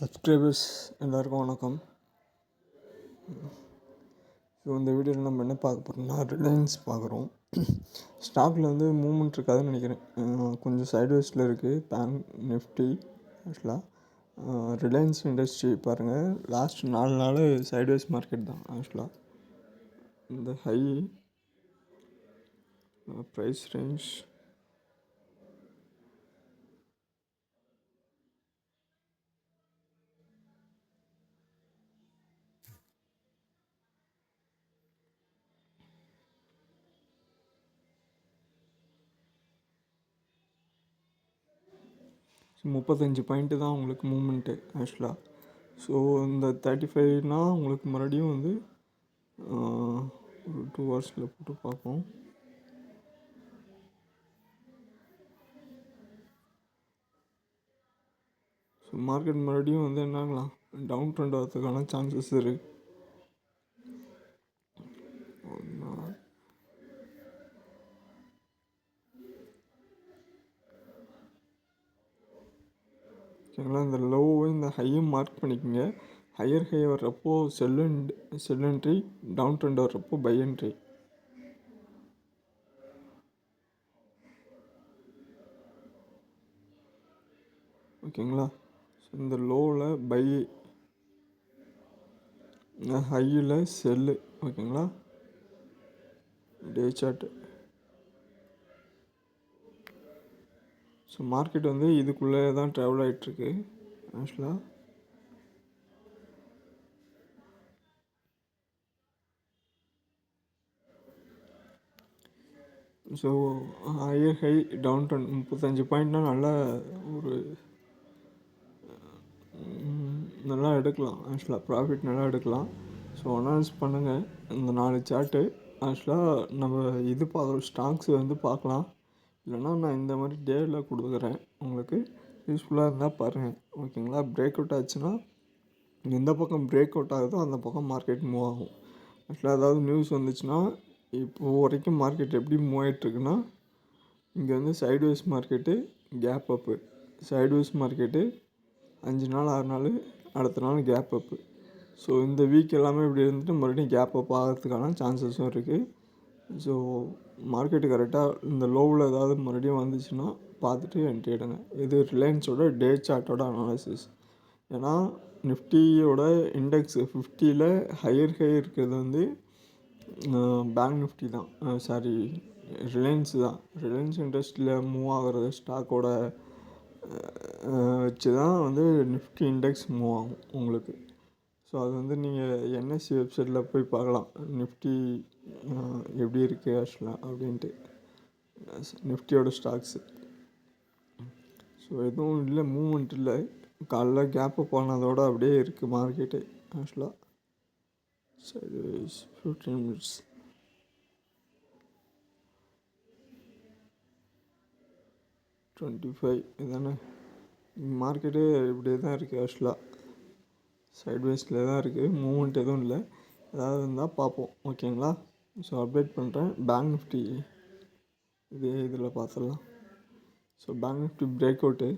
Subscribers எல்லாருக்கும் வணக்கம். So இந்த வீடியோவில் நம்ம என்ன பார்க்க போகிறோம்னா ரிலையன்ஸ் பார்க்குறோம். ஸ்டாக்கில் வந்து மூவ்மெண்ட் இருக்காதுன்னு நினைக்கிறேன். கொஞ்சம் சைட்வேஸில் இருக்குது பேங்க் நிஃப்டி. ஆக்சுவலாக ரிலையன்ஸ் இண்டஸ்ட்ரி பாருங்கள், லாஸ்ட் 4 நாள் சைட்வேஸ் மார்க்கெட் தான். ஆக்சுவலாக இந்த high price range so 35 point தான் உங்களுக்கு மூமெண்ட்டு ஆக்சுவலாக. ஸோ இந்த 35னால் உங்களுக்கு மறுபடியும் வந்து ஒரு 2 ஹவர்ஸில் போட்டு பார்ப்போம். ஸோ மார்க்கெட் மறுபடியும் வந்து என்னாகலாம், டவுன் ட்ரெண்ட் வரதுக்கான சான்சஸ் இருக்குது. ஓகேங்களா, இந்த லோவை இந்த ஹையும் மார்க் பண்ணிக்கோங்க. ஹையர் ஹை வர்றப்போ செல் என்ட்ரி, டவுன் ட்ரெண்ட் வர்றப்போ பை என்ட்ரி. ஓகேங்களா, ஸோ இந்த லோவில் பை, ஹையில் செல்லு. ஓகேங்களா, டே சார்ட்டு. ஸோ மார்க்கெட் வந்து இதுக்குள்ளே தான் ட்ராவல் ஆகிட்டுருக்கு ஆக்சுவலாக. So higher high down trend 35 பாயிண்ட்னால் நல்லா எடுக்கலாம் ஆக்சுவலாக, ப்ராஃபிட் நல்லா எடுக்கலாம். ஸோ அனலைஸ் பண்ணுங்கள் இந்த 4 சார்ட்டு. ஆக்சுவலாக நம்ம இது பார்க்குறோம், ஸ்டாக்ஸ் வந்து பார்க்கலாம். இல்லைனா நான் இந்த மாதிரி டேவில் கொடுக்குறேன், உங்களுக்கு யூஸ்ஃபுல்லாக இருந்தால் பாருங்கள். ஓகேங்களா, பிரேக் அவுட் ஆச்சுன்னா எந்த பக்கம் பிரேக் அவுட் ஆகுதோ அந்த பக்கம் மார்க்கெட் மூவ் ஆகும். ஆக்சுவலாக ஏதாவது நியூஸ் வந்துச்சுன்னா, இப்போது வரைக்கும் மார்க்கெட் எப்படி மூவ் ஆகிட்டுருக்குன்னா, இங்கே வந்து sideways market, gap up, sideways market 5 நாள் 6 நாள், அடுத்த நாள் கேப் அப்பு. ஸோ இந்த வீக் எல்லாமே இப்படி இருந்துட்டு மறுபடியும் கேப் அப் ஆகிறதுக்கான சான்சஸும் இருக்குது. ஸோ மார்க்கெட்டு கரெக்டாக இந்த லோவில் ஏதாவது மறுபடியும் வந்துச்சுன்னா பார்த்துட்டு என்ட்ரி எடுங்க. இது ரிலையன்ஸோட டே சார்ட்டோட அனாலிசிஸ். ஏன்னா நிஃப்டியோட இண்டெக்ஸ் 50ல் ஹையர் ஹை இருக்கிறது வந்து பேங்க் நிஃப்டி தான், சாரி ரிலையன்ஸ் தான். ரிலையன்ஸ் இண்டஸ்ட்ரியில் மூவ் ஆகிற ஸ்டாக்கோட வச்சு தான் வந்து நிஃப்டி இண்டெக்ஸ் மூவ் ஆகும் உங்களுக்கு. ஸோ அது வந்து நீங்கள் என்எஸ்சி வெப்சைட்டில் போய் பார்க்கலாம், நிஃப்டி எப்படி இருக்குது ஆக்சுவலாக அப்படின்ட்டு, நிஃப்டியோட ஸ்டாக்ஸு. ஸோ எதுவும் இல்லை, மூவ்மெண்ட் இல்லை. காலைல கேப்பு போனதோடு அப்படியே இருக்குது மார்க்கெட்டு ஆக்சுவலாக. சரி, 15 மினிட்ஸ் 25 இதானே. மார்க்கெட்டு இப்படியே தான் இருக்குது ஆக்சுவலாக, சைட்வேஸில் தான் இருக்குது, மூவ்மெண்ட் எதுவும் இல்லை. ஏதாவது இருந்தால் பார்ப்போம். ஓகேங்களா, ஸோ அப்டேட் பண்ணுறேன். பேங்க் நிஃப்டி இதில் பார்த்துடலாம். So bank Nifty break out.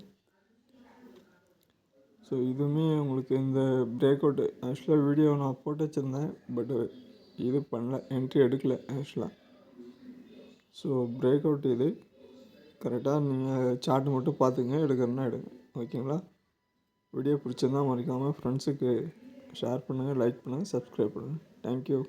So இதுவுமே உங்களுக்கு இந்த பிரேக் அவுட்டு ஆக்சுவலாக வீடியோ நான் போட்டு வச்சுருந்தேன், பட்டு இது பண்ணல, என்ட்ரி எடுக்கலை ஆக்சுவலாக. ஸோ பிரேக் அவுட் இது கரெக்டாக நீங்கள் சார்ட் மட்டும் பார்த்துங்க, எடுக்கிறதுனா எடுங்க. ஓகேங்களா, வீடியோ பிடிச்சிருந்தால் மறக்காமல் ஃப்ரெண்ட்ஸுக்கு ஷேர் பண்ணுங்கள், லைக் பண்ணுங்கள், சப்ஸ்கிரைப் பண்ணுங்கள். தேங்க்யூ.